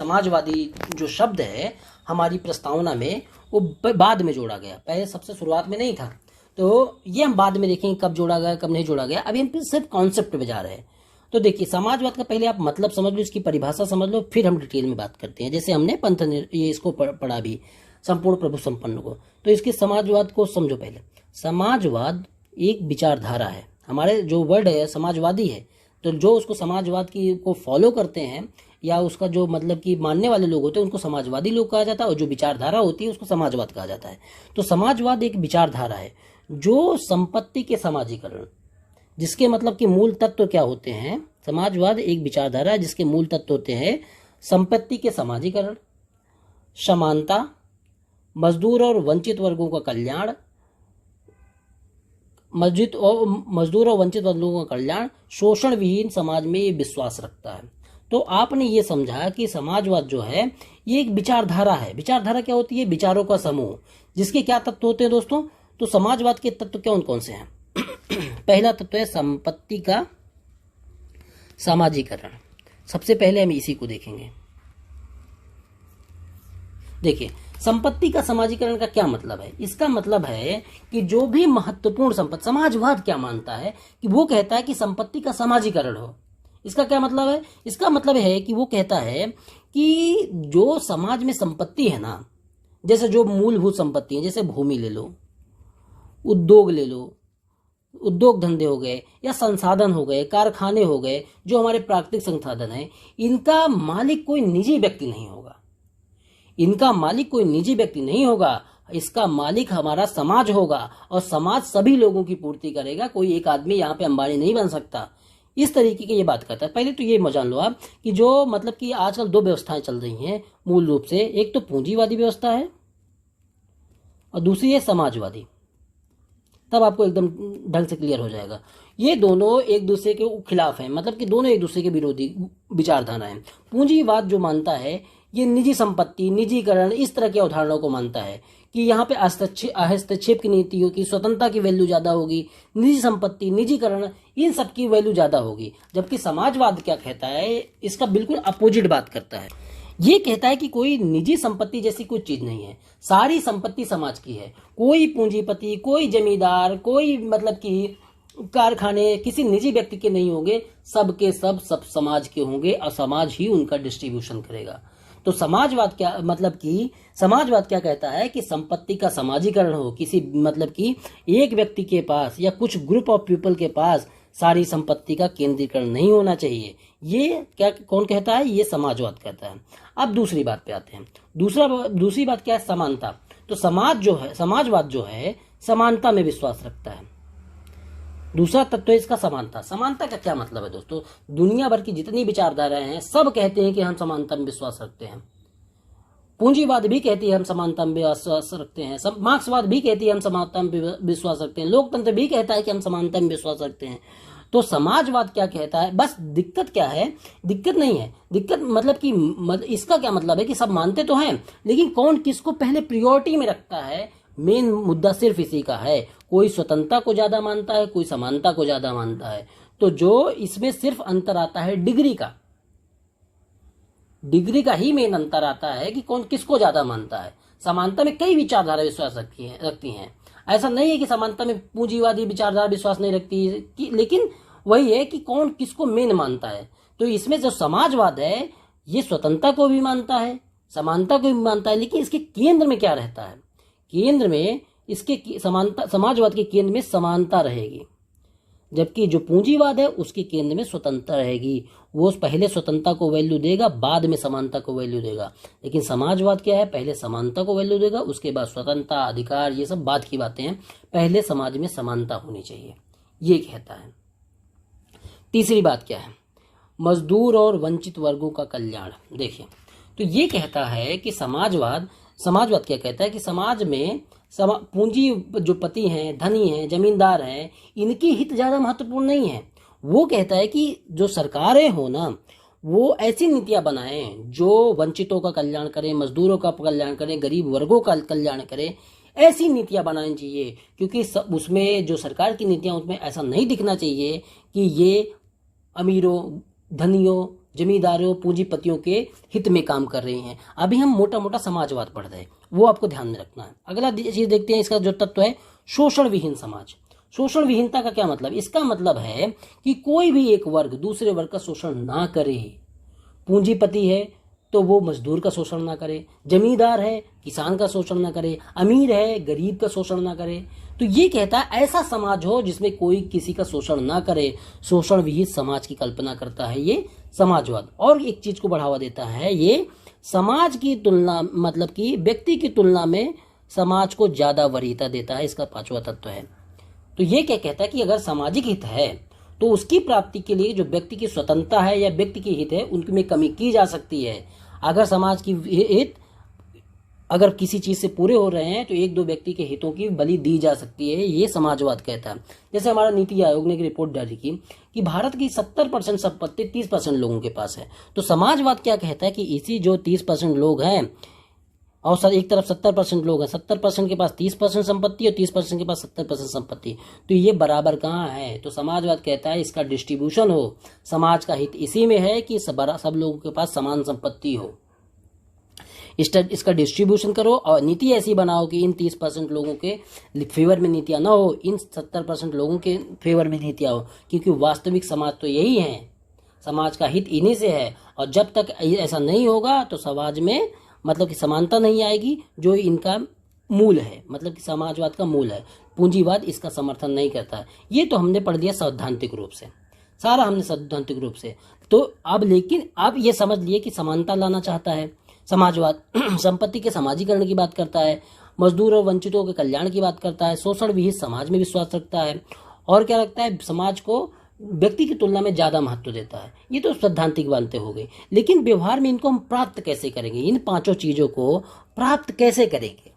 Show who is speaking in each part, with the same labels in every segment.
Speaker 1: समाजवादी जो शब्द है हमारी प्रस्तावना में वो बाद में जोड़ा गया, पहले सबसे शुरुआत में नहीं था। तो ये हम बाद में देखेंगे कब जोड़ा गया कब नहीं जोड़ा गया। अभी हम सिर्फ कॉन्सेप्ट पे जा रहे हैं। तो देखिए, समाजवाद का पहले आप मतलब समझ लो, इसकी परिभाषा समझ लो, फिर हम डिटेल में बात करते हैं। जैसे हमने ये इसको पढ़ा भी, संपूर्ण प्रभु संपन्न को। तो इसके समाजवाद को समझो पहले। समाजवाद एक विचारधारा है। हमारे जो वर्ड है समाजवादी है, तो जो उसको समाजवाद की को फॉलो करते हैं या उसका जो मतलब कि मानने वाले लोग होते हैं उनको समाजवादी लोग कहा जाता है, और जो विचारधारा होती है उसको समाजवाद कहा जाता है। तो समाजवाद एक विचारधारा है जो संपत्ति के समाजीकरण, जिसके मतलब कि मूल तत्व क्या होते हैं। समाजवाद एक विचारधारा है जिसके मूल तत्व होते हैं संपत्ति के समाजीकरण, समानता, मजदूर और वंचित वर्गों का कल्याण, मजदूर और वंचित वर्गों का कल्याण, शोषण विहीन समाज में ये विश्वास रखता है। तो आपने ये समझा कि समाजवाद जो है ये एक विचारधारा है। विचारधारा क्या होती है? विचारों का समूह, जिसके क्या तत्व होते हैं दोस्तों। तो समाजवाद के तत्व कौन कौन से हैं? पहला तत्व है संपत्ति का समाजीकरण। सबसे पहले हम इसी को देखेंगे। देखिए, संपत्ति का समाजीकरण का क्या मतलब है? इसका मतलब है कि जो भी महत्वपूर्ण संपत्ति, समाजवाद क्या मानता है कि वो कहता है कि संपत्ति का समाजीकरण हो। इसका क्या मतलब है? इसका मतलब है कि वो कहता है कि जो समाज में संपत्ति है ना, जैसे जो मूलभूत संपत्ति है, जैसे भूमि ले लो, उद्योग ले लो, उद्योग धंधे हो गए या संसाधन हो गए, कारखाने हो गए, जो हमारे प्राकृतिक संसाधन है, इनका मालिक कोई निजी व्यक्ति नहीं होगा। इनका मालिक कोई निजी व्यक्ति नहीं होगा, इसका मालिक हमारा समाज होगा, और समाज सभी लोगों की पूर्ति करेगा। कोई एक आदमी यहाँ पे अंबानी नहीं बन सकता। इस तरीके की ये बात करता है। पहले तो ये जान लो आप कि जो मतलब कि आजकल दो व्यवस्थाएं चल रही हैं मूल रूप से, एक तो पूंजीवादी व्यवस्था है और दूसरी है समाजवादी। तब आपको एकदम ढंग से क्लियर हो जाएगा। ये दोनों एक दूसरे के खिलाफ हैं, मतलब कि दोनों एक दूसरे के विरोधी विचारधारा हैं। पूंजीवाद जो मानता है ये निजी संपत्ति, निजीकरण, इस तरह के उदाहरणों को मानता है कि यहाँ पे हस्तक्षेप की नीतियों की, स्वतंत्रता की वैल्यू ज्यादा होगी, निजी संपत्ति, निजीकरण, इन सब की वैल्यू ज्यादा होगी। जबकि समाजवाद क्या कहता है? इसका बिल्कुल अपोजिट बात करता है। ये कहता है कि कोई निजी संपत्ति जैसी कोई चीज नहीं है, सारी संपत्ति समाज की है। कोई पूंजीपति, कोई जमींदार, कोई मतलब कि कारखाने किसी निजी व्यक्ति के नहीं होंगे, सबके सब समाज के होंगे और समाज ही उनका डिस्ट्रीब्यूशन करेगा। तो समाजवाद क्या मतलब कि समाजवाद क्या कहता है कि संपत्ति का समाजीकरण हो, किसी मतलब कि एक व्यक्ति के पास या कुछ ग्रुप ऑफ पीपल के पास सारी संपत्ति का केंद्रीकरण नहीं होना चाहिए। ये क्या कौन कहता है? ये समाजवाद कहता है। अब दूसरी बात पे आते हैं। दूसरी बात क्या है? समानता। तो समाजवाद जो है समानता में विश्वास रखता है। दूसरा तत्व है इसका समानता। समानता का क्या मतलब है दोस्तों? दुनिया भर की जितनी विचारधाराएं हैं सब कहते हैं कि हम समानता में विश्वास रखते हैं। पूंजीवाद भी कहती है हम समानता में विश्वास रखते हैं, मार्क्सवाद भी कहती है हम समानता में विश्वास रखते हैं, लोकतंत्र भी कहता है कि हम समानता में विश्वास रखते हैं। तो समाजवाद क्या कहता है? बस दिक्कत क्या है? दिक्कत नहीं है, दिक्कत मतलब कि इसका क्या मतलब है कि सब मानते तो हैं, लेकिन कौन किसको पहले प्रायोरिटी में रखता है, मेन मुद्दा सिर्फ इसी का है। कोई स्वतंत्रता को ज्यादा मानता है, कोई समानता को ज्यादा मानता है। तो जो इसमें सिर्फ अंतर आता है डिग्री का ही मेन अंतर आता है कि कौन किसको ज्यादा मानता है। समानता में कई विचारधारा विश्वास रखती हैं। ऐसा नहीं है कि समानता में पूंजीवादी विचारधारा विश्वास नहीं रखती, लेकिन वही है कि कौन किसको मेन मानता है। तो इसमें जो समाजवाद है ये स्वतंत्रता को भी मानता है, समानता को भी मानता है, लेकिन इसके केंद्र में क्या रहता है? केंद्र में इसके समाजवाद के केंद्र में समानता रहेगी, जबकि जो पूंजीवाद है उसके केंद्र में स्वतंत्रता रहेगी। वो पहले स्वतंत्रता को वैल्यू देगा, बाद में समानता को वैल्यू देगा। लेकिन समाजवाद क्या है? पहले समानता को वैल्यू देगा, उसके बाद स्वतंत्रता, अधिकार, ये सब बाद की बातें हैं। पहले समाज में समानता होनी चाहिए, ये कहता है। तीसरी बात क्या है? मजदूर और वंचित वर्गों का कल्याण। देखिए, तो ये कहता है कि समाजवाद क्या कहता है कि समाज में पूंजी जो पति हैं, धनी हैं, जमींदार हैं, इनकी हित ज्यादा महत्वपूर्ण नहीं है। वो कहता है कि जो सरकारें हो ना, वो ऐसी नीतियां बनाएं जो वंचितों का कल्याण करें, मजदूरों का कल्याण करें, गरीब वर्गों का कल्याण करें। ऐसी नीतियां बनानी चाहिए, क्योंकि उसमें जो सरकार की नीतियां उसमें ऐसा नहीं दिखना चाहिए कि ये अमीरों, धनियों, जमींदारों पूंजीपतियों के हित में काम कर रही हैं। अभी हम मोटा मोटा समाजवाद पढ़ रहे हैं, वो आपको ध्यान में रखना है। अगला चीज देखते हैं, इसका जो तत्व है शोषण विहीन समाज। शोषण विहीनता का क्या मतलब? इसका मतलब है कि कोई भी एक वर्ग दूसरे वर्ग का शोषण ना करे। पूंजीपति है तो वो मजदूर का शोषण ना करे, जमींदार है किसान का शोषण ना करे, अमीर है गरीब का शोषण ना करे। तो ये कहता है ऐसा समाज हो जिसमें कोई किसी का शोषण ना करे, शोषण विहीन समाज की कल्पना करता है ये समाजवाद। और एक चीज को बढ़ावा देता है, ये समाज की तुलना मतलब कि व्यक्ति की तुलना में समाज को ज्यादा वरीयता देता है, इसका पांचवा तत्व है। तो ये क्या कहता है कि अगर सामाजिक हित है तो उसकी प्राप्ति के लिए जो व्यक्ति की स्वतंत्रता है या व्यक्ति की हित है उनमें कमी की जा सकती है। अगर समाज की हित अगर किसी चीज से पूरे हो रहे हैं तो एक दो व्यक्ति के हितों की बलि दी जा सकती है, ये समाजवाद कहता है। जैसे हमारा नीति आयोग ने एक रिपोर्ट जारी की कि भारत की 70% संपत्ति 30% लोगों के पास है। तो समाजवाद क्या कहता है कि इसी जो 30% लोग हैं और एक तरफ 70% लोग हैं, 70% के पास 30% संपत्ति और 30% के पास 70% संपत्ति, तो ये बराबर कहाँ है? तो समाजवाद कहता है इसका डिस्ट्रीब्यूशन हो। समाज का हित इसी में है कि सब लोगों के पास समान संपत्ति हो, इसका डिस्ट्रीब्यूशन करो और नीति ऐसी बनाओ कि इन 30% लोगों के फेवर में नीतियां ना हो, इन 70% लोगों के फेवर में नीतियां हो, क्योंकि वास्तविक समाज तो यही है, समाज का हित इन्हीं से है। और जब तक ऐसा नहीं होगा तो समाज में मतलब कि समानता नहीं आएगी, जो इनका मूल है, मतलब कि समाजवाद का मूल है। पूंजीवाद इसका समर्थन नहीं करता है। ये तो हमने पढ़ दिया सैद्धांतिक रूप से, सारा हमने सैद्धांतिक रूप से। तो अब लेकिन अब ये समझ लिए कि समानता लाना चाहता है समाजवाद। संपत्ति के समाजीकरण की बात करता है, मजदूर और वंचितों के कल्याण की बात करता है, शोषण विहीन समाज में विश्वास रखता है, और क्या रखता है? समाज को व्यक्ति की तुलना में ज्यादा महत्व देता है। ये तो सैद्धांतिक बातें हो गई, लेकिन व्यवहार में इनको हम प्राप्त कैसे करेंगे? इन पांचों चीजों को प्राप्त कैसे करेंगे?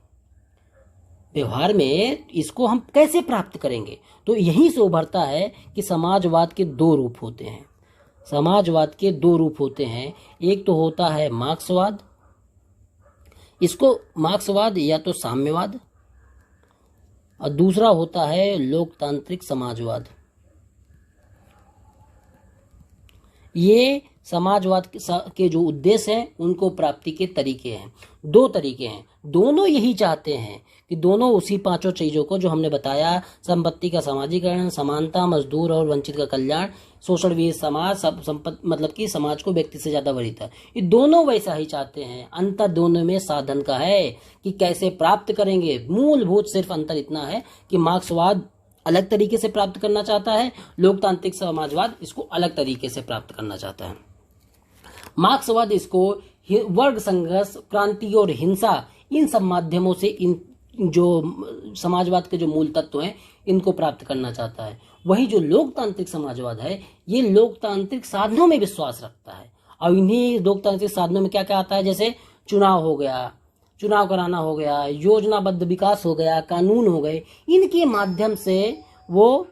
Speaker 1: व्यवहार में इसको हम कैसे प्राप्त करेंगे? तो यहीं से उभरता है कि समाजवाद के दो रूप होते हैं। समाजवाद के दो रूप होते हैं, एक तो होता है मार्क्सवाद, इसको मार्क्सवाद या तो साम्यवाद, और दूसरा होता है लोकतांत्रिक समाजवाद। ये समाजवाद के जो उद्देश्य हैं उनको प्राप्ति के तरीके हैं, दो तरीके हैं। दोनों यही चाहते हैं कि दोनों उसी पांचों चीजों को जो हमने बताया, संपत्ति का समाजीकरण, समानता, मजदूर और वंचित का कल्याण, शोषण विहीन समाज, संपत्ति मतलब कि समाज को व्यक्ति से ज्यादा वरीयता, ये दोनों वैसा ही चाहते हैं। अंतर दोनों में साधन का है कि कैसे प्राप्त करेंगे। मूलभूत सिर्फ अंतर इतना है कि मार्क्सवाद अलग तरीके से प्राप्त करना चाहता है, लोकतांत्रिक समाजवाद इसको अलग तरीके से प्राप्त करना चाहता है। मार्क्सवाद इसको वर्ग संघर्ष, क्रांति और हिंसा, इन सब माध्यमों से इन जो समाजवाद के जो मूल तत्व हैं इनको प्राप्त करना चाहता है। वही जो लोकतांत्रिक समाजवाद है ये लोकतांत्रिक साधनों में विश्वास रखता है, और इन्हीं लोकतांत्रिक साधनों में क्या क्या आता है? जैसे चुनाव हो गया, चुनाव कराना हो गया, योजनाबद्ध विकास हो गया, कानून हो गए, इनके माध्यम से वो,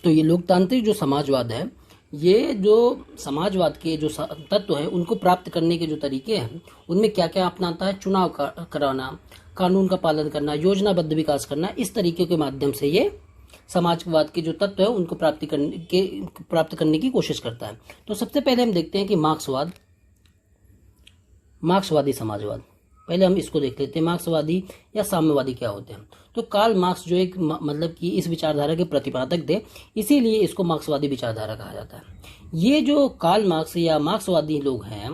Speaker 1: तो ये लोकतांत्रिक जो समाजवाद है, ये जो समाजवाद के जो तत्व है उनको प्राप्त करने के जो तरीके हैं उनमें क्या क्या अपनाता है? चुनाव कराना, कानून का पालन करना, योजनाबद्ध विकास करना, इस तरीके के माध्यम से ये समाजवाद के जो तत्व है उनको प्राप्त करने की कोशिश करता है। तो सबसे पहले हम देखते हैं कि मार्क्सवादी समाजवाद, पहले हम इसको देख लेते हैं। मार्क्सवादी या साम्यवादी क्या होते हैं? तो कार्ल मार्क्स जो एक मतलब कि इस विचारधारा के प्रतिपादक थे, इसीलिए इसको मार्क्सवादी विचारधारा कहा जाता है। ये जो कार्ल मार्क्स या मार्क्सवादी लोग हैं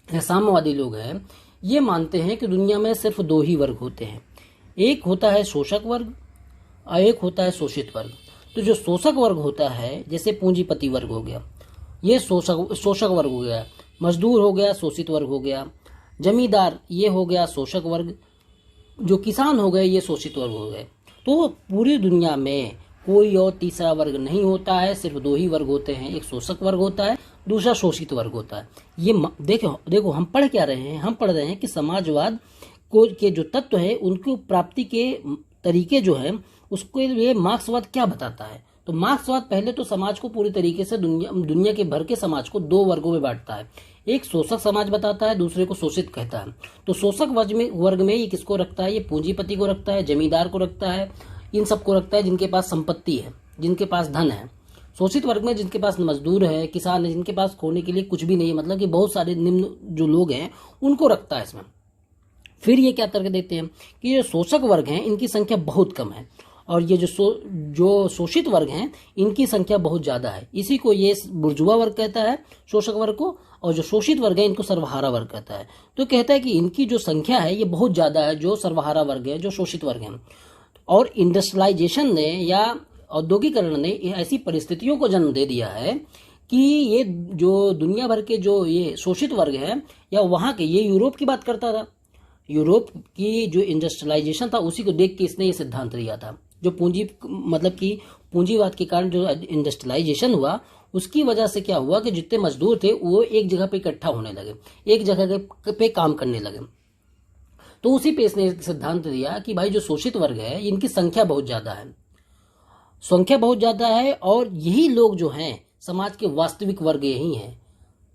Speaker 1: या साम्यवादी लोग हैं, ये मानते हैं कि दुनिया में सिर्फ दो ही वर्ग होते हैं, एक होता है शोषक वर्ग और एक होता है शोषित वर्ग। तो जो शोषक वर्ग होता है, जैसे पूंजीपति वर्ग हो गया, ये शोषक वर्ग हो गया, मजदूर हो गया शोषित वर्ग हो गया, जमींदार ये हो गया शोषक वर्ग, जो किसान हो गए ये शोषित वर्ग हो गए। तो पूरी दुनिया में कोई और तीसरा वर्ग नहीं होता है, सिर्फ दो ही वर्ग होते हैं, एक शोषक वर्ग होता है, दूसरा शोषित वर्ग होता है। ये देखो हम पढ़ क्या रहे हैं? हम पढ़ रहे हैं कि समाजवाद को के जो तत्व है उनको प्राप्ति के तरीके जो है उसके लिए मार्क्सवाद क्या बताता है। तो मार्क्सवाद पहले तो समाज को पूरी तरीके से दुनिया के भर के समाज को दो वर्गों में बांटता है। एक शोषक समाज बताता है, दूसरे को शोषित कहता है। तो शोषक वर्ग में ये किसको रखता है? ये पूंजीपति को रखता है, जमींदार को रखता है, इन सबको रखता है जिनके पास संपत्ति है, जिनके पास धन है। शोषित वर्ग में जिनके पास मजदूर है, किसान है, जिनके पास खोने के लिए कुछ भी नहीं है, मतलब कि बहुत सारे निम्न जो लोग हैं उनको रखता है इसमें। फिर ये क्या करके देते हैं कि ये शोषक वर्ग हैं इनकी संख्या बहुत कम है, और ये जो शोषित वर्ग हैं इनकी संख्या बहुत ज्यादा है। इसी को ये बुर्जुआ वर्ग कहता है, शोषक वर्ग को, और जो शोषित वर्ग है इनको सर्वहारा वर्ग कहता है। तो कहता है कि इनकी जो संख्या है ये बहुत ज्यादा है, जो सर्वहारा वर्ग है, जो शोषित वर्ग है। और इंडस्ट्रियलाइजेशन ने या औद्योगिकरण ने ऐसी परिस्थितियों को जन्म दे दिया है कि ये जो दुनिया भर के जो ये शोषित वर्ग है या वहां के, ये यूरोप की बात करता था, यूरोप की जो इंडस्ट्रियलाइजेशन था उसी को देख के इसने ये सिद्धांत लिया था। जो पूंजी मतलब कि पूंजीवाद के कारण जो इंडस्ट्रियलाइजेशन हुआ उसकी वजह से क्या हुआ कि जितने मजदूर थे वो एक जगह पे इकट्ठा होने लगे, एक जगह पे काम करने लगे। तो उसी पे इसने सिद्धांत दिया कि भाई जो शोषित वर्ग है इनकी संख्या बहुत ज्यादा है, संख्या बहुत ज्यादा है, और यही लोग जो हैं समाज के वास्तविक वर्ग यही हैं।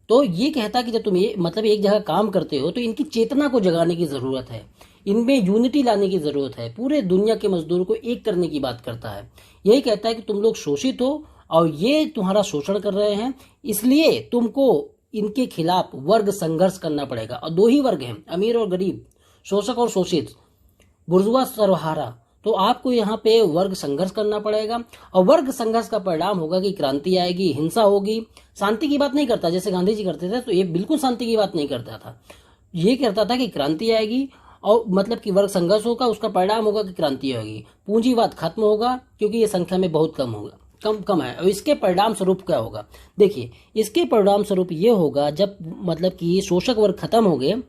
Speaker 1: तो ये कहता कि जब तुम ये मतलब एक जगह काम करते हो तो इनकी चेतना को जगाने की जरूरत है, इनमें यूनिटी लाने की जरूरत है, पूरे दुनिया के मजदूरों को एक करने की बात करता है। यही कहता है कि तुम लोग शोषित हो और ये तुम्हारा शोषण कर रहे हैं, इसलिए तुमको इनके खिलाफ वर्ग संघर्ष करना पड़ेगा। और दो ही वर्ग हैं, अमीर और गरीब, शोषक और शोषित, बुर्जुआ सर्वहारा। तो आपको यहाँ पे वर्ग संघर्ष करना पड़ेगा, और वर्ग संघर्ष का परिणाम होगा कि क्रांति आएगी, हिंसा होगी। शांति की बात नहीं करता जैसे गांधी जी करते थे, तो ये बिल्कुल शांति की बात नहीं करता था। ये कहता था कि क्रांति आएगी और मतलब कि वर्ग संघर्ष होगा, उसका परिणाम होगा कि क्रांति होगी, पूंजीवाद खत्म होगा क्योंकि ये संख्या में बहुत कम होगा, कम है। और इसके परिणाम स्वरूप क्या होगा, देखिए इसके परिणाम स्वरूप ये होगा जब मतलब कि शोषक वर्ग खत्म हो गए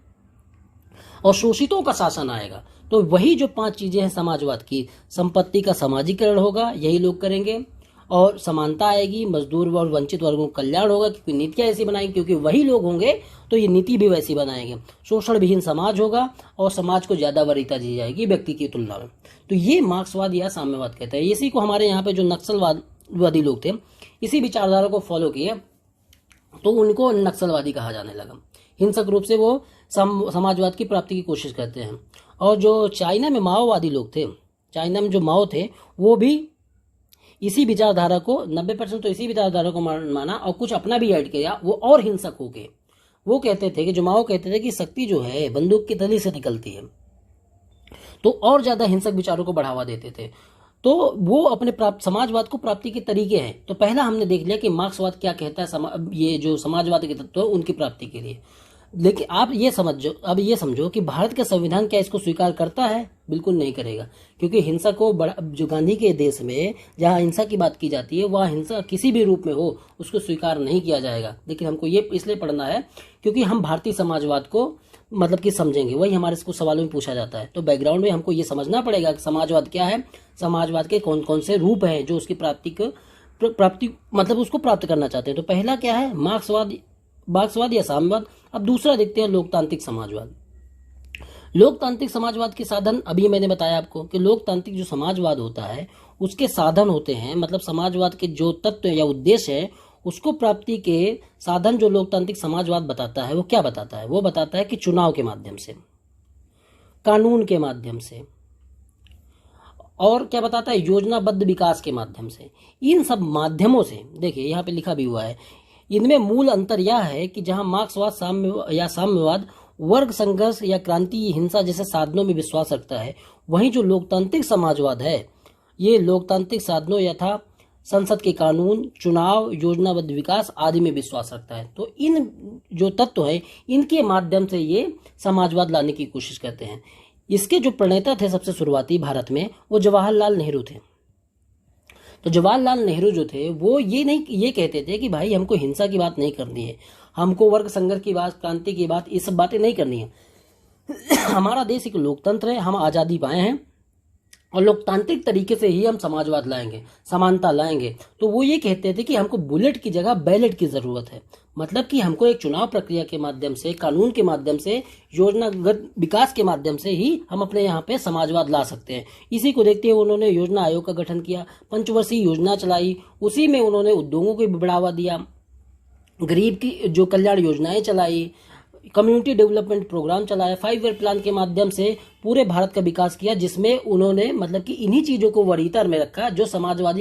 Speaker 1: और शोषितों का शासन आएगा, तो वही जो 5 चीजें हैं समाजवाद की, संपत्ति का समाजीकरण होगा, यही लोग करेंगे, और समानता आएगी, मजदूर और वंचित वर्गों का कल्याण होगा क्योंकि नीतियां ऐसी बनाएंगे, क्योंकि वही लोग होंगे तो ये नीति भी वैसी बनाएंगे, शोषण विहीन समाज होगा और समाज को ज्यादा वरीयता दी जाएगी व्यक्ति की तुलना में। तो ये मार्क्सवाद या साम्यवाद कहते हैं। इसी को हमारे यहाँ पे जो नक्सलवादी लोग थे इसी विचारधारा को फॉलो किए तो उनको नक्सलवादी कहा जाने लगा। हिंसक रूप से वो समाजवाद की प्राप्ति की कोशिश करते हैं। और जो चाइना में माओवादी लोग थे, चाइना में जो माओ थे, वो भी इसी विचारधारा को 90% तो इसी विचारधारा को माना और कुछ अपना भी ऐड किया। वो और हिंसक हो गए। वो कहते थे कि जो माओ कहते थे कि शक्ति जो है बंदूक की तली से निकलती है, तो और ज्यादा हिंसक विचारों को बढ़ावा देते थे। तो वो अपने समाजवाद को प्राप्ति के तरीके हैं। तो पहला हमने देख लिया कि मार्क्सवाद क्या कहता है, ये जो समाजवाद के तत्व है उनकी प्राप्ति के लिए। लेकिन आप ये समझो कि भारत का संविधान क्या इसको स्वीकार करता है? बिल्कुल नहीं करेगा, क्योंकि हिंसा को जो गांधी के देश में जहां हिंसा की बात की जाती है वहां हिंसा किसी भी रूप में हो उसको स्वीकार नहीं किया जाएगा। लेकिन हमको ये इसलिए पढ़ना है क्योंकि हम भारतीय समाजवाद को मतलब कि समझेंगे, वही हमारे को सवालों में पूछा जाता है। तो बैकग्राउंड में हमको ये समझना पड़ेगा कि समाजवाद क्या है, समाजवाद के कौन कौन से रूप हैं जो उसकी प्राप्ति मतलब उसको प्राप्त करना चाहते हैं। तो पहला क्या है, मार्क्सवाद या साम्यवाद। अब दूसरा देखते हैं लोकतांत्रिक समाजवाद। लोकतांत्रिक समाजवाद के साधन, अभी मैंने बताया आपको कि लोकतांत्रिक जो समाजवाद होता है उसके साधन होते हैं, मतलब समाजवाद के जो तत्व या उद्देश्य है उसको प्राप्ति के साधन जो लोकतांत्रिक समाजवाद बताता है वो क्या बताता है? वो बताता है कि चुनाव के माध्यम से, कानून के माध्यम से, और क्या बताता है, योजनाबद्ध विकास के माध्यम से। इन सब माध्यमों से, देखिए यहाँ पे लिखा भी हुआ है, इनमें मूल अंतर यह है कि जहां मार्क्सवाद साम्यवाद वर्ग संघर्ष या क्रांति हिंसा जैसे साधनों में विश्वास रखता है, वहीं जो लोकतांत्रिक समाजवाद है ये लोकतांत्रिक साधनों यथा संसद के कानून, चुनाव, योजनाबद्ध विकास आदि में विश्वास रखता है। तो इन जो तत्व है इनके माध्यम से ये समाजवाद लाने की कोशिश करते हैं। इसके जो प्रणेता थे सबसे शुरुआती भारत में वो जवाहरलाल नेहरू थे। तो जवाहरलाल नेहरू जो थे वो ये कहते थे कि भाई हमको हिंसा की बात नहीं करनी है, हमको वर्ग संघर्ष की बात, क्रांति की बात, ये सब बातें नहीं करनी है। हमारा देश एक लोकतंत्र है, हम आजादी पाए हैं और लोकतांत्रिक तरीके से ही हम समाजवाद लाएंगे, समानता लाएंगे। तो वो ये कहते थे कि हमको बुलेट की जगह बैलेट की जरूरत है, मतलब कि हमको एक चुनाव प्रक्रिया के माध्यम से, कानून के माध्यम से, योजनागत विकास के माध्यम से ही हम अपने यहाँ पे समाजवाद ला सकते हैं। इसी को देखते हुए उन्होंने योजना आयोग का गठन किया, पंचवर्षीय योजना चलाई, उसी में उन्होंने उद्योगों को भी बढ़ावा दिया, गरीब की जो कल्याण योजनाएं चलाई, कम्युनिटी डेवलपमेंट प्रोग्राम चलाया, 5 ईयर प्लान के माध्यम से पूरे भारत का विकास किया, जिसमें उन्होंने मतलब कि इन्हीं चीजों को वरीयता में रखा जो समाजवाद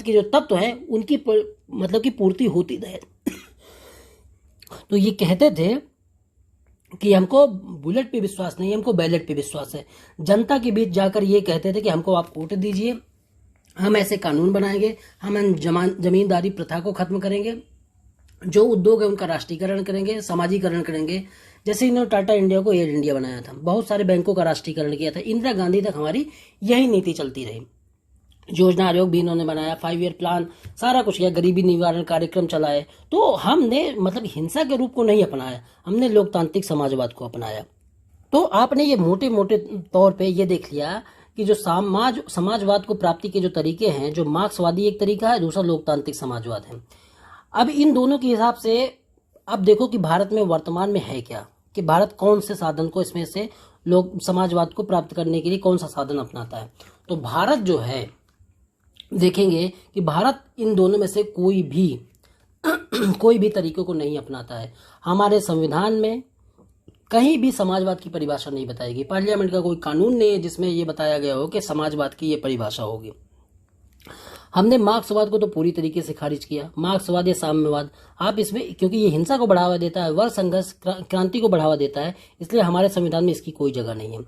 Speaker 1: के जो तत्व हैं उनकी मतलब की पूर्ति होती रहे। तो ये कहते थे कि हमको बुलेट पे विश्वास नहीं, हमको बैलेट पे विश्वास है। जनता के बीच जाकर ये कहते थे कि हमको आप वोट दीजिए, हम ऐसे कानून बनाएंगे, हम जमींदारी प्रथा को खत्म करेंगे, जो उद्योग है उनका राष्ट्रीयकरण करेंगे, समाजीकरण करेंगे। जैसे इन्होंने टाटा इंडिया को एयर इंडिया बनाया था, बहुत सारे बैंकों का राष्ट्रीयकरण किया था, इंदिरा गांधी तक हमारी यही नीति चलती रही। योजना आयोग भी इन्होंने बनाया, 5 ईयर प्लान, सारा कुछ किया, गरीबी निवारण कार्यक्रम चलाए। तो हमने मतलब हिंसा के रूप को नहीं अपनाया, हमने लोकतांत्रिक समाजवाद को अपनाया। तो आपने ये मोटे मोटे तौर पे ये देख लिया कि जो समाजवाद को प्राप्ति के जो तरीके हैं, जो मार्क्सवादी एक तरीका है, दूसरा लोकतांत्रिक समाजवाद है। अब इन दोनों के हिसाब से अब देखो कि भारत में वर्तमान में है क्या, कि भारत कौन से साधन को इसमें से लोग समाजवाद को प्राप्त करने के लिए कौन सा साधन अपनाता है। तो भारत जो है, देखेंगे कि भारत इन दोनों में से कोई भी तरीकों को नहीं अपनाता है। हमारे संविधान में कहीं भी समाजवाद की परिभाषा नहीं बताएगी, पार्लियामेंट का कोई कानून नहीं है जिसमें यह बताया गया हो कि समाजवाद की यह परिभाषा होगी। हमने मार्क्सवाद को तो पूरी तरीके से खारिज किया, मार्क्सवाद या साम्यवाद। आप इसमें, क्योंकि ये हिंसा को बढ़ावा देता है, वर्ग संघर्ष क्रांति को बढ़ावा देता है, इसलिए हमारे संविधान में इसकी कोई जगह नहीं है।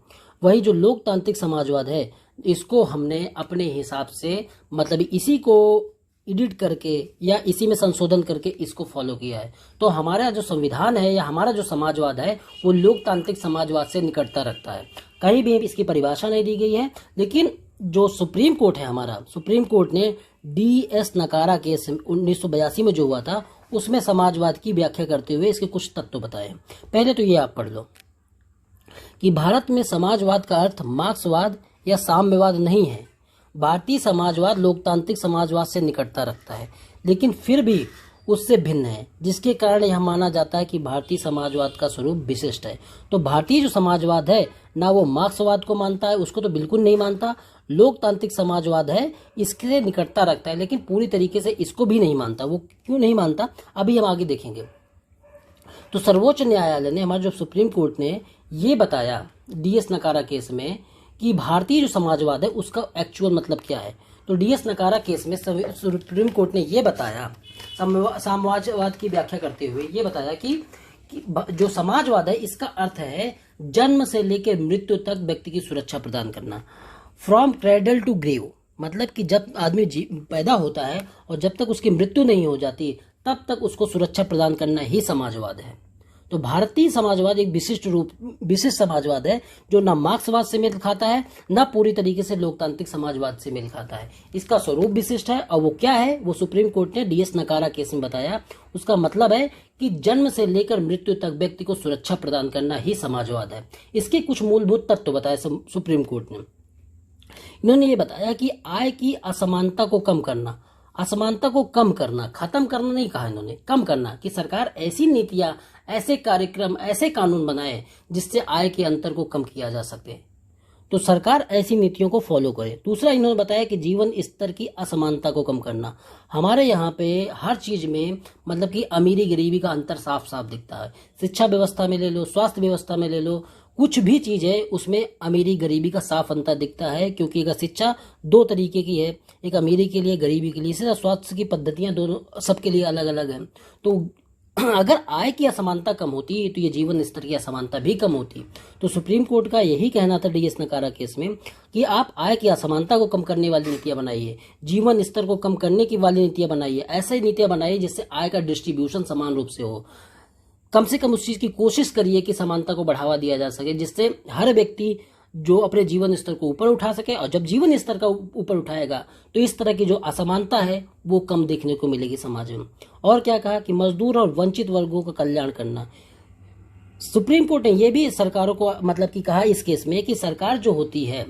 Speaker 1: वही जो लोकतांत्रिक समाजवाद है, इसको हमने अपने हिसाब से मतलब इसी को एडिट करके या इसी में संशोधन करके इसको फॉलो किया है। तो हमारा जो संविधान है या हमारा जो समाजवाद है वो लोकतांत्रिक समाजवाद से निकटता रखता है। कहीं भी इसकी परिभाषा नहीं दी गई है, लेकिन जो सुप्रीम कोर्ट है हमारा, सुप्रीम कोर्ट ने DS नकारा केस 1982 में जो हुआ था, उसमें समाजवाद की व्याख्या करते हुए इसके कुछ तत्व बताए। पहले तो ये आप पढ़ लो कि भारत में समाजवाद का अर्थ मार्क्सवाद या साम्यवाद नहीं है। भारतीय समाजवाद लोकतांत्रिक समाजवाद से निकटता रखता है, लेकिन फिर भी उससे भिन्न है, जिसके कारण यह माना जाता है कि भारतीय समाजवाद का स्वरूप विशिष्ट है। तो भारतीय जो समाजवाद है ना वो मार्क्सवाद को मानता है, उसको तो बिल्कुल नहीं मानता। लोकतांत्रिक समाजवाद है, इसके निकटता रखता है, लेकिन पूरी तरीके से इसको भी नहीं मानता। वो क्यों नहीं मानता, अभी हम आगे देखेंगे। तो सर्वोच्च न्यायालय ने, हमारे जो सुप्रीम कोर्ट ने ये बताया DS नकारा केस में कि भारतीय जो समाजवाद है उसका एक्चुअल मतलब क्या है। तो DS नकारा केस में सुप्रीम कोर्ट ने ये बताया, साम्यवाद की व्याख्या करते हुए ये बताया कि जो समाजवाद है इसका अर्थ है जन्म से लेकर मृत्यु तक व्यक्ति की सुरक्षा प्रदान करना। फ्रॉम क्रेडल टू ग्रेव, मतलब कि जब आदमी पैदा होता है और जब तक उसकी मृत्यु नहीं हो जाती तब तक उसको सुरक्षा प्रदान करना ही समाजवाद है। तो भारतीय समाजवाद एक विशिष्ट समाजवाद है जो ना मार्क्सवाद से मेल खाता है, ना पूरी तरीके से लोकतांत्रिक समाजवाद से मेल खाता है। इसका स्वरूप विशिष्ट है, और वो क्या है वो सुप्रीम कोर्ट ने DS नकारा केस में बताया। उसका मतलब है कि जन्म से लेकर मृत्यु तक व्यक्ति को सुरक्षा प्रदान करना ही समाजवाद है। इसके कुछ मूलभूत तत्व बताए सुप्रीम कोर्ट ने। इन्होंने ये बताया कि आय की असमानता को कम करना, असमानता को कम करना, खत्म करना नहीं कहा इन्होंने, कम करना, कि सरकार ऐसी नीतियां, ऐसे कार्यक्रम, ऐसे कानून बनाए जिससे आय के अंतर को कम किया जा सके। तो सरकार ऐसी नीतियों को फॉलो करे। दूसरा इन्होंने बताया कि जीवन स्तर की असमानता को कम करना। हमारे यहाँ पे हर चीज में मतलब कि अमीरी गरीबी का अंतर साफ साफ दिखता है। शिक्षा व्यवस्था में ले लो, स्वास्थ्य व्यवस्था में ले लो, कुछ भी चीज है उसमें अमीरी गरीबी का साफ अंतर दिखता है, क्योंकि अगर शिक्षा 2 तरीके की है, एक अमीरी के लिए, गरीबी के लिए। इसी स्वास्थ्य की पद्धतियां दोनों सबके लिए अलग अलग है। तो अगर आय की असमानता कम होती तो ये जीवन स्तर की असमानता भी कम होती। तो सुप्रीम कोर्ट का यही कहना था DS नकारा केस में कि आप आय की असमानता को कम करने वाली नीतियां बनाइए, जीवन स्तर को कम करने की वाली नीतियां बनाइए, ऐसी नीतियां बनाइए जिससे आय का डिस्ट्रीब्यूशन समान रूप से हो। कम से कम उस चीज की कोशिश करिए कि समानता को बढ़ावा दिया जा सके, जिससे हर व्यक्ति जो अपने जीवन स्तर को ऊपर उठा सके, और जब जीवन स्तर का ऊपर उठाएगा तो इस तरह की जो असमानता है वो कम देखने को मिलेगी समाज में। और क्या कहा कि मजदूर और वंचित वर्गों का कल्याण करना। सुप्रीम कोर्ट ने यह भी सरकारों को मतलब कि कहा इस केस में कि सरकार जो होती है,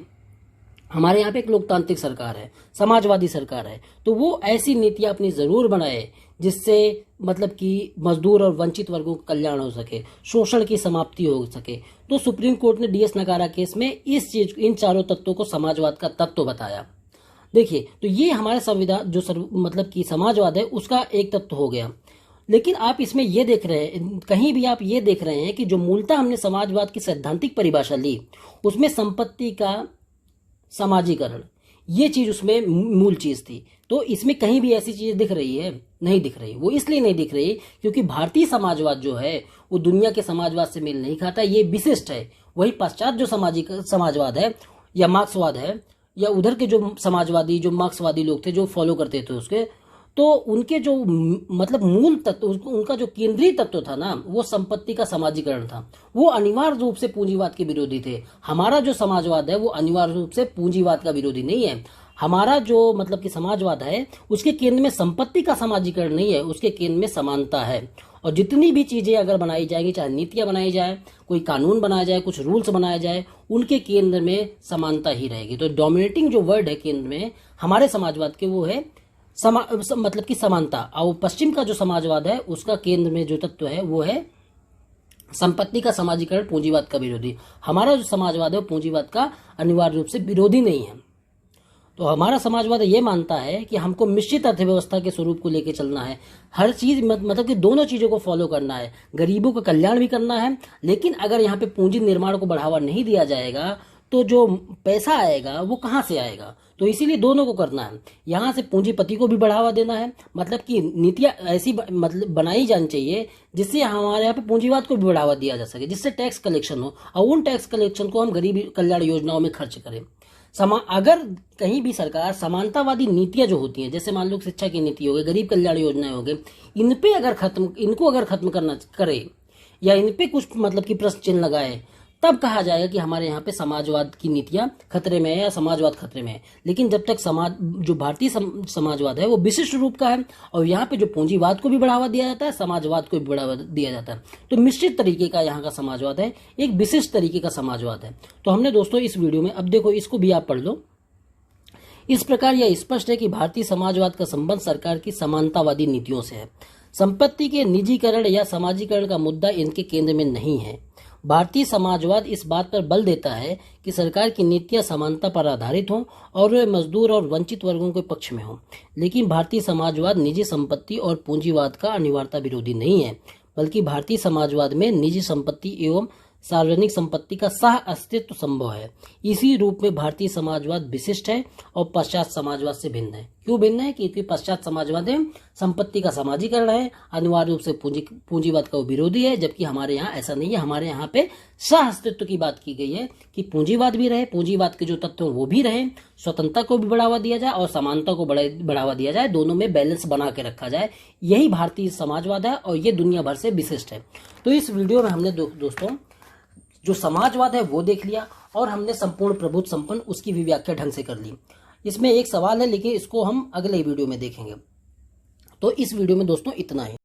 Speaker 1: हमारे यहाँ पे एक लोकतांत्रिक सरकार है, समाजवादी सरकार है, तो वो ऐसी नीतियां अपनी जरूर बनाए जिससे मतलब कि मजदूर और वंचित वर्गों का कल्याण हो सके, शोषण की समाप्ति हो सके। तो सुप्रीम कोर्ट ने DS नकारा केस में इस चीज, इन चारों तत्वों को समाजवाद का तत्व बताया। देखिए, तो ये हमारे संविधान जो मतलब कि समाजवाद है उसका एक तत्व हो गया। लेकिन आप इसमें ये देख रहे हैं, कहीं भी आप ये देख रहे हैं कि जो मूलतः हमने समाजवाद की सैद्धांतिक परिभाषा ली उसमें संपत्ति का समाजीकरण, ये चीज उसमें मूल चीज थी। तो इसमें कहीं भी ऐसी चीज दिख रही है? नहीं दिख रही। वो इसलिए नहीं दिख रही क्योंकि भारतीय समाजवाद जो है वो दुनिया के समाजवाद से मेल नहीं खाता, ये विशिष्ट है। वही पश्चात जो समाजवाद है या मार्क्सवाद है या उधर के जो समाजवादी जो मार्क्सवादी लोग थे जो फॉलो करते थे उसके, तो उनके जो मतलब मूल तत्व, उनका जो केंद्रीय तत्व था ना, वो संपत्ति का समाजीकरण था। वो अनिवार्य रूप से पूंजीवाद के विरोधी थे। हमारा जो समाजवाद है वो अनिवार्य रूप से पूंजीवाद का विरोधी नहीं है। हमारा जो मतलब कि समाजवाद है उसके केंद्र में संपत्ति का समाजीकरण नहीं है, उसके केंद्र में समानता है। और जितनी भी चीजें अगर बनाई जाएंगी, चाहे नीतियां बनाई जाए, कोई कानून बनाया जाए, कुछ रूल्स बनाया जाए, उनके केंद्र में समानता ही रहेगी। तो डोमिनेटिंग जो वर्ड है केंद्र में हमारे समाजवाद के वो है मतलब कि समानता। और पश्चिम का जो समाजवाद है उसका केंद्र में जो तत्व है वो है संपत्ति का समाजीकरण, पूंजीवाद का विरोधी। हमारा जो समाजवाद है वो पूंजीवाद का अनिवार्य रूप से विरोधी नहीं है। तो हमारा समाजवाद ये मानता है कि हमको मिश्रित अर्थव्यवस्था के स्वरूप को लेकर चलना है। हर चीज मतलब कि दोनों चीजों को फॉलो करना है, गरीबों का कल्याण भी करना है, लेकिन अगर यहाँ पे पूंजी निर्माण को बढ़ावा नहीं दिया जाएगा तो जो पैसा आएगा वो कहाँ से आएगा? तो इसीलिए दोनों को करना है। यहाँ से पूंजीपति को भी बढ़ावा देना है, मतलब कि नीतियां ऐसी मतलब बनाई जानी चाहिए जिससे हमारे यहाँ पे पूंजीवाद को भी बढ़ावा दिया जा सके, जिससे टैक्स कलेक्शन हो और उन टैक्स कलेक्शन को हम गरीबी कल्याण योजनाओं में खर्च करें। अगर कहीं भी सरकार समानतावादी नीतियां जो होती हैं, जैसे मान लो शिक्षा की नीति हो गई, गरीब कल्याण योजनाएं हो गई, इनको अगर खत्म करना करे या इन पे कुछ मतलब कि प्रश्न चिन्ह लगाए, तब कहा जाएगा कि हमारे यहाँ पे समाजवाद की नीतियां खतरे में है या समाजवाद खतरे में है। लेकिन जब तक जो भारतीय समाजवाद है वो विशिष्ट रूप का है और यहाँ पे जो पूंजीवाद को भी बढ़ावा दिया जाता है, समाजवाद को भी बढ़ावा दिया जाता है, तो मिश्रित तरीके का यहाँ का समाजवाद है, एक विशिष्ट तरीके का समाजवाद है। तो हमने दोस्तों इस वीडियो में, अब देखो इसको भी आप पढ़ लो। इस प्रकार यह स्पष्ट है कि भारतीय समाजवाद का संबंध सरकार की समानतावादी नीतियों से है। संपत्ति के निजीकरण या समाजीकरण का मुद्दा इनके केंद्र में नहीं है। भारतीय समाजवाद इस बात पर बल देता है कि सरकार की नीतियां समानता पर आधारित हों और वे मजदूर और वंचित वर्गों के पक्ष में हों। लेकिन भारतीय समाजवाद निजी संपत्ति और पूंजीवाद का अनिवार्यता विरोधी नहीं है, बल्कि भारतीय समाजवाद में निजी संपत्ति एवं सार्वजनिक संपत्ति का सह अस्तित्व संभव है। इसी रूप में भारतीय समाजवाद विशिष्ट है और पश्चात समाजवाद से भिन्न है। क्यों भिन्न है? क्योंकि पश्चात समाजवाद है संपत्ति का समाजीकरण है, अनिवार्य रूप से पूंजीवाद का वो विरोधी है, जबकि हमारे यहाँ ऐसा नहीं है। हमारे यहाँ पे सह अस्तित्व की बात की गई है कि पूंजीवाद भी रहे, पूंजीवाद के जो तत्व वो भी रहे, स्वतंत्रता को भी बढ़ावा दिया जाए और समानता को बढ़ावा दिया जाए, दोनों में बैलेंस बना के रखा जाए। यही भारतीय समाजवाद है और ये दुनिया भर से विशिष्ट है। तो इस वीडियो में हमने दोस्तों जो समाजवाद है वो देख लिया और हमने संपूर्ण प्रभुत्व संपन्न उसकी भी व्याख्या ढंग से कर ली। इसमें एक सवाल है लेकिन इसको हम अगले वीडियो में देखेंगे। तो इस वीडियो में दोस्तों इतना ही।